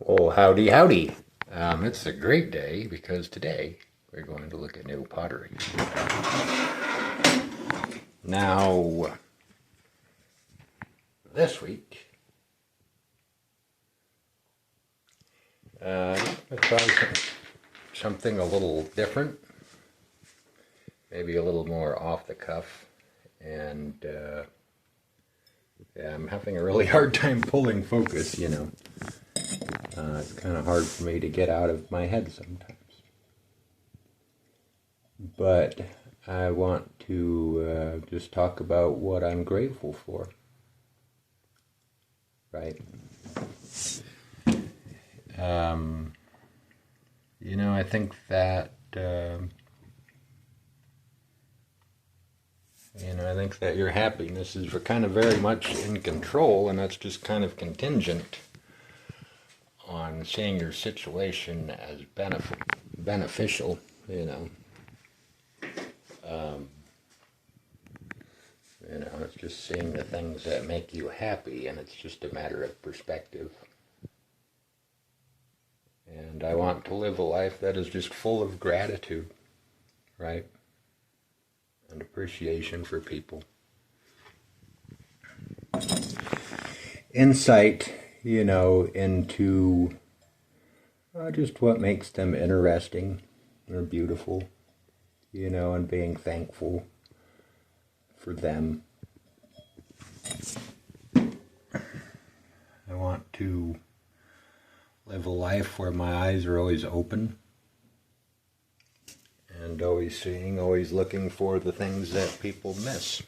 Well, howdy, howdy. It's a great day because today we're going to look at new pottery. Now, this week, I tried something a little different, maybe a little more off the cuff, and yeah, I'm having a really hard time pulling focus. It's kind of hard for me to get out of my head sometimes. But I want to just talk about what I'm grateful for, right? I think that your happiness is kind of very much in control, and that's just kind of contingent on seeing your situation as beneficial. It's just seeing the things that make you happy, and it's just a matter of perspective. And I want to live a life that is just full of gratitude, right? And appreciation for people. Insight, into just what makes them interesting or beautiful, and being thankful for them. I want to live a life where my eyes are always open and always seeing, always looking for the things that people miss.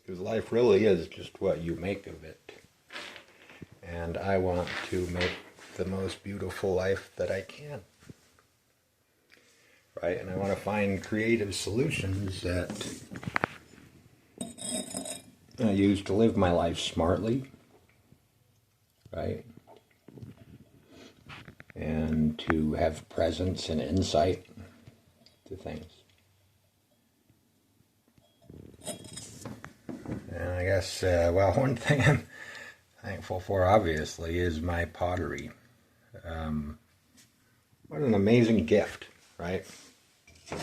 Because life really is just what you make of it. And I want to make the most beautiful life that I can. Right? And I want to find creative solutions that I use to live my life smartly. Right? And to have presence and insight to things. And I guess, one thing I'm thankful for, obviously, is my pottery. What an amazing gift, right? I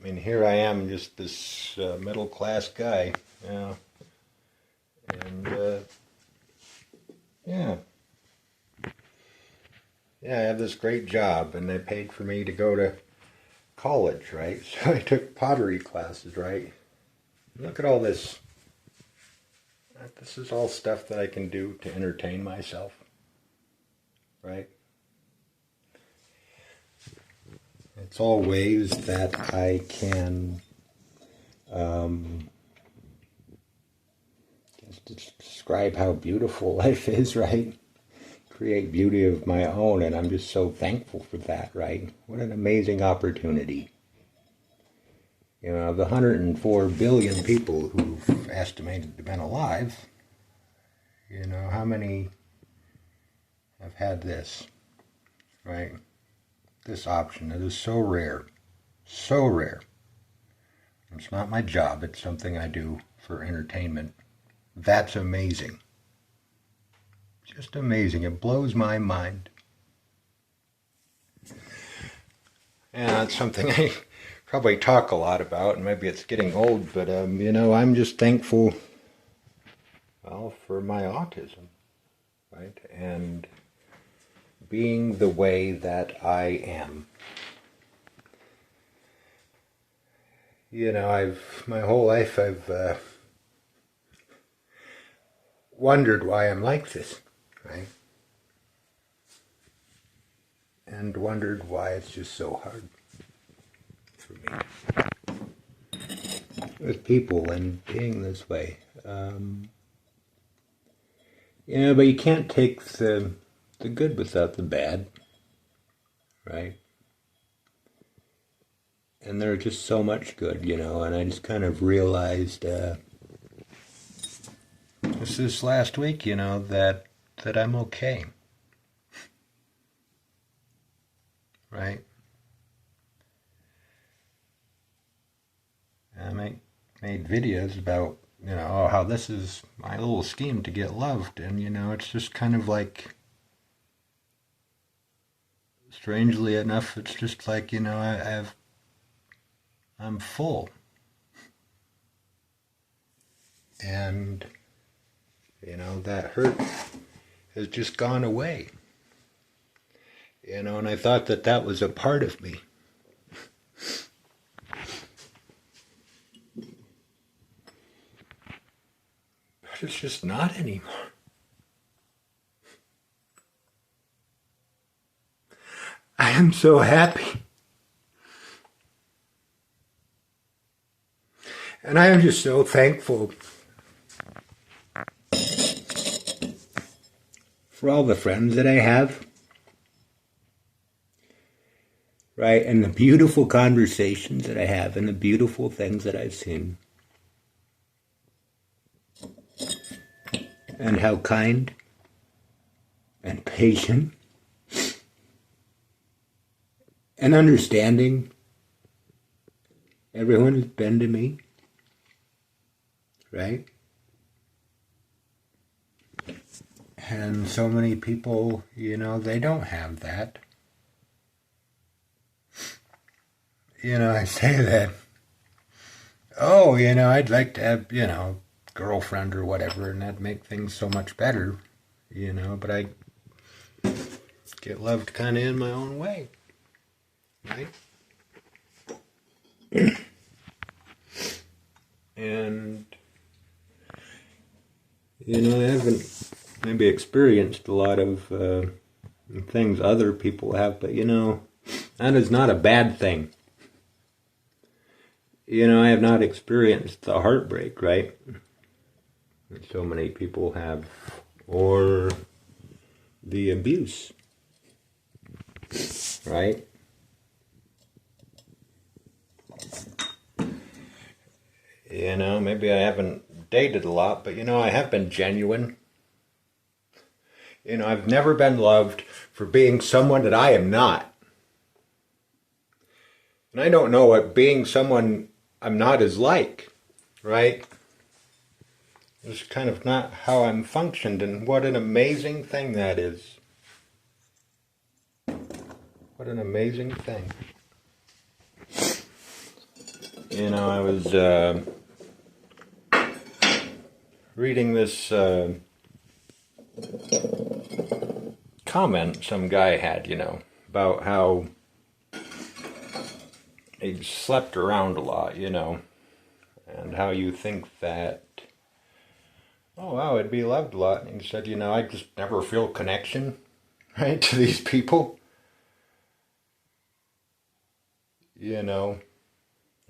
mean, here I am, just this middle-class guy, and yeah, I have this great job, and they paid for me to go to college, right? So I took pottery classes, right? Look at all this. This is all stuff that I can do to entertain myself, right? It's all ways that I can just describe how beautiful life is, right? Create beauty of my own, and I'm just so thankful for that, right? What an amazing opportunity. Of the 104 billion people who've estimated to have been alive, how many have had this, right? This option. It is so rare. So rare. It's not my job. It's something I do for entertainment. That's amazing. Just amazing. It blows my mind. And that's something I probably talk a lot about, and maybe it's getting old, but, I'm just thankful, for my autism, right? And being the way that I am. My whole life I've wondered why I'm like this, right? And wondered why it's just so hard for me with people and being this way. But you can't take the good without the bad, right? And there's just so much good, and I just kind of realized just this last week, that I'm okay. Right? made videos about, oh, how this is my little scheme to get loved. And, it's just kind of like, strangely enough, it's just like, I'm full. And, that hurt has just gone away. And I thought that that was a part of me. But it's just not anymore. I am so happy. And I am just so thankful for all the friends that I have, right? And the beautiful conversations that I have and the beautiful things that I've seen. And how kind and patient and understanding everyone has been to me, right? And so many people, they don't have that. I say that, oh, I'd like to have, girlfriend or whatever, and that'd make things so much better, but I get loved kind of in my own way, right? And, I haven't maybe experienced a lot of things other people have, but, that is not a bad thing. I have not experienced the heartbreak, right? That so many people have, or the abuse, right? Maybe I haven't dated a lot, but I have been genuine. I've never been loved for being someone that I am not. And I don't know what being someone I'm not is like, right? It's kind of not how I'm functioned, and what an amazing thing that is. What an amazing thing. I was reading this comment some guy had, about how he slept around a lot, and how you think that, oh, wow, I'd be loved a lot. And he said, I just never feel connection, right, to these people.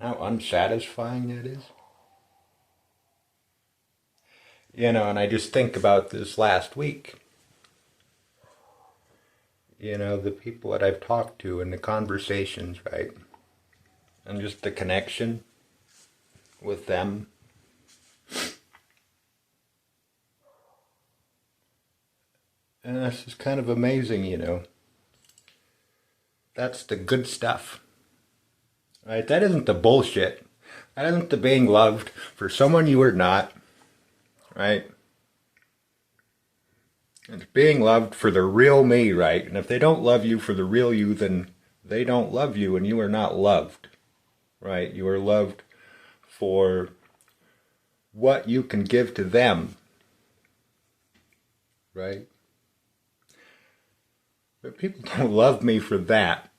How unsatisfying that is. And I just think about this last week. The people that I've talked to and the conversations, right? And just the connection with them. And that's just kind of amazing, That's the good stuff. Right? That isn't the bullshit. That isn't the being loved for someone you are not. Right? It's being loved for the real me, right? And if they don't love you for the real you, then they don't love you and you are not loved. Right? You are loved for what you can give to them. Right? But people don't love me for that.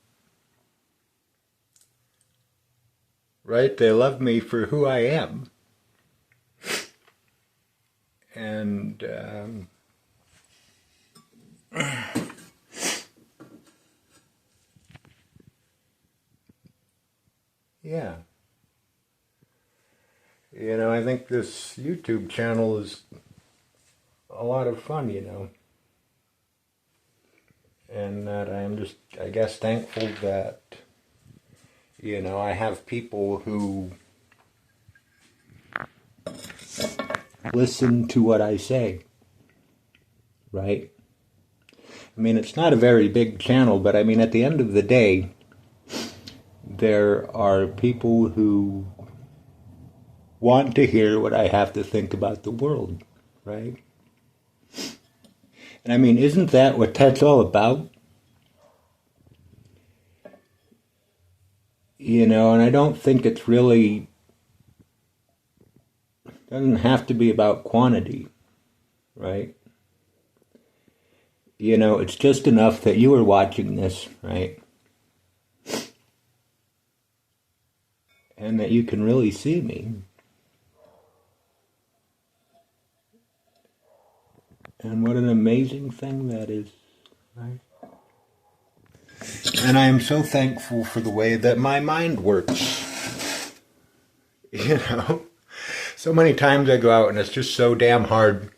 Right? They love me for who I am. And yeah. I think this YouTube channel is a lot of fun, And that I am just, I guess, thankful that, I have people who listen to what I say, right? I mean, it's not a very big channel, but I mean, at the end of the day, there are people who want to hear what I have to think about the world, right? And I mean, isn't that what that's all about? You know, and I don't think it's really, doesn't have to be about quantity, right? You know, it's just enough that you are watching this, right? And that you can really see me. And what an amazing thing that is, right? And I am so thankful for the way that my mind works. You know? So many times I go out and it's just so damn hard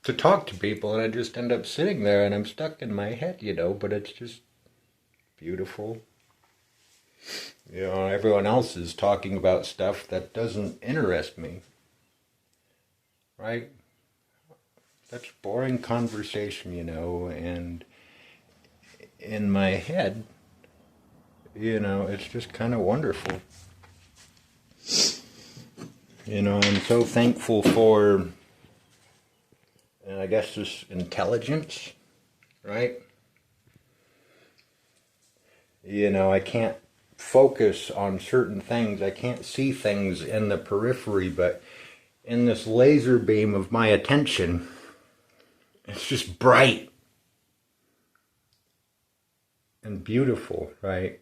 to talk to people, and I just end up sitting there and I'm stuck in my head, you know, but it's just beautiful. You know, everyone else is talking about stuff that doesn't interest me, right? That's boring conversation, you know, and in my head, you know, it's just kind of wonderful. You know, I'm so thankful for, I guess, this intelligence, right? You know, I can't focus on certain things. I can't see things in the periphery, but in this laser beam of my attention, it's just bright and beautiful, right?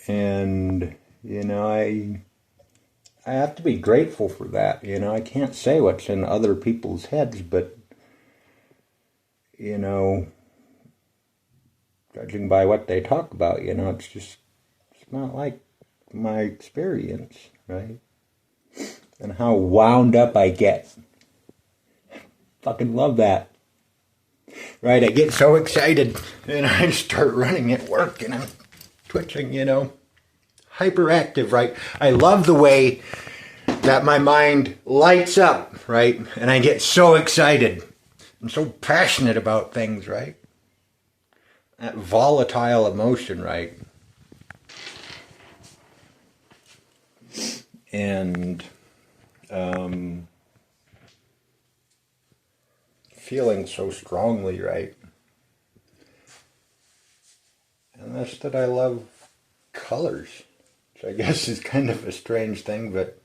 And, you know, I have to be grateful for that. You know, I can't say what's in other people's heads, but, you know, judging by what they talk about, you know, it's not like my experience, right? And how wound up I get. Fucking love that. Right, I get so excited and I start running at work and I'm twitching, you know. Hyperactive, right? I love the way that my mind lights up, right? And I get so excited. I'm so passionate about things, right? That volatile emotion, right? And feeling so strongly, right? And that's that I love colors, which I guess is kind of a strange thing, but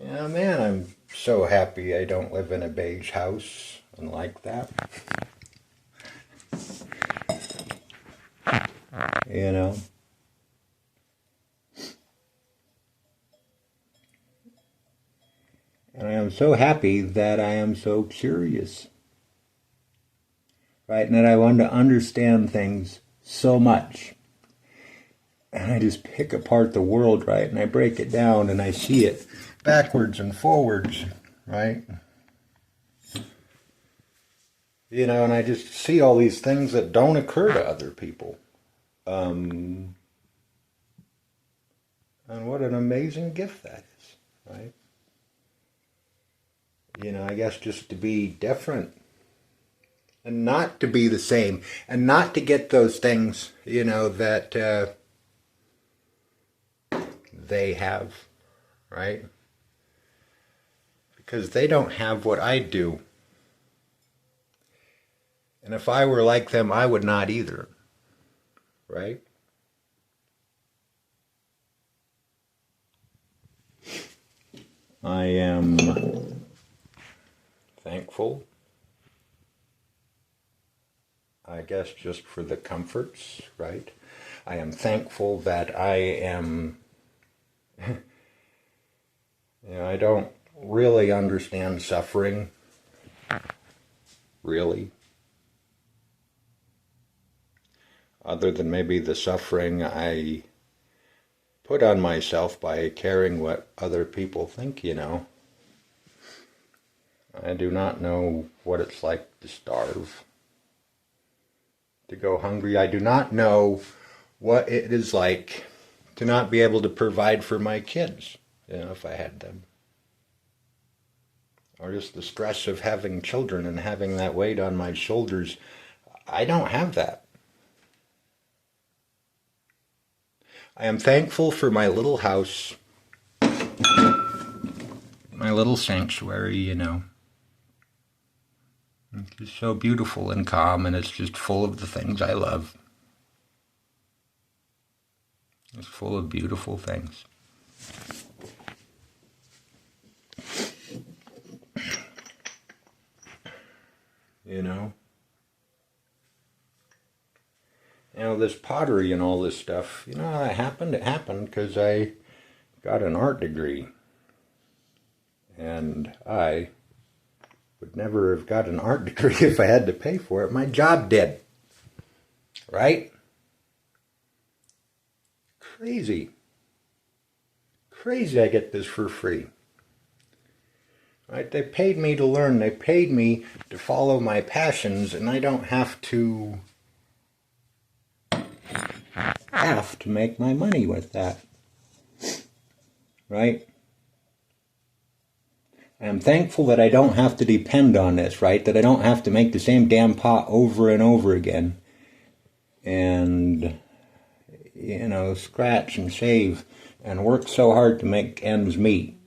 yeah, man, I'm so happy I don't live in a beige house and like that. You know? And I am so happy that I am so curious. Right? And that I want to understand things so much. And I just pick apart the world, right? And I break it down and I see it backwards and forwards, right? You know, and I just see all these things that don't occur to other people. And what an amazing gift that is, right? You know, I guess just to be different and not to be the same and not to get those things, you know, that they have, right? Because they don't have what I do. And if I were like them, I would not either, right? I am thankful, I guess, just for the comforts, right? I am thankful that I am, you know, I don't really understand suffering, really. Other than maybe the suffering I put on myself by caring what other people think, you know. I do not know what it's like to starve, to go hungry. I do not know what it is like to not be able to provide for my kids, you know, if I had them. Or just the stress of having children and having that weight on my shoulders. I don't have that. I am thankful for my little house, my little sanctuary, you know. It's just so beautiful and calm, and it's just full of the things I love. It's full of beautiful things. You know? You know, this pottery and all this stuff, you know how that happened? It happened because I got an art degree. And I would never have got an art degree if I had to pay for it. My job did. Right? Crazy. Crazy I get this for free. Right? They paid me to learn. They paid me to follow my passions, and I don't have to make my money with that. Right? I'm thankful that I don't have to depend on this, right? That I don't have to make the same damn pot over and over again. And, you know, scratch and save and work so hard to make ends meet.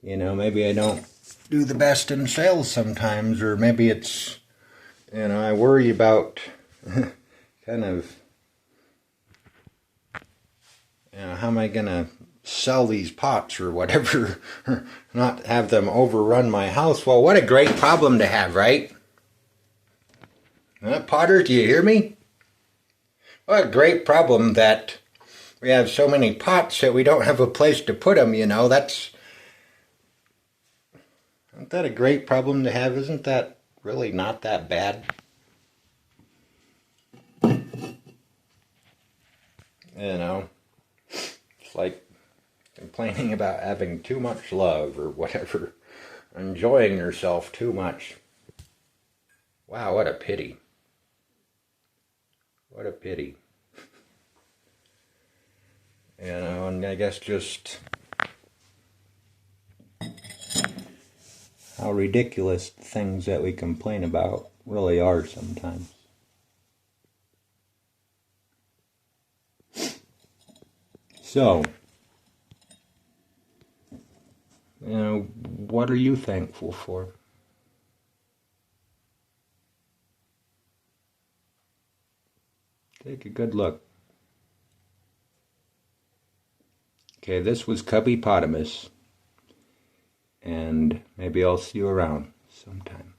You know, maybe I don't do the best in sales sometimes, or maybe it's, you know, I worry about kind of, you know, how am I going to sell these pots or whatever, not have them overrun my house. Well, what a great problem to have, right? Potter, do you hear me? What a great problem that we have so many pots that we don't have a place to put them, you know. Isn't that a great problem to have? Isn't that really not that bad? You know, it's like complaining about having too much love or whatever, enjoying yourself too much. Wow, what a pity. What a pity. You know, and I guess just how ridiculous the things that we complain about really are sometimes. So, you know, what are you thankful for? Take a good look. Okay, this was Cubbypotamus, and maybe I'll see you around sometime.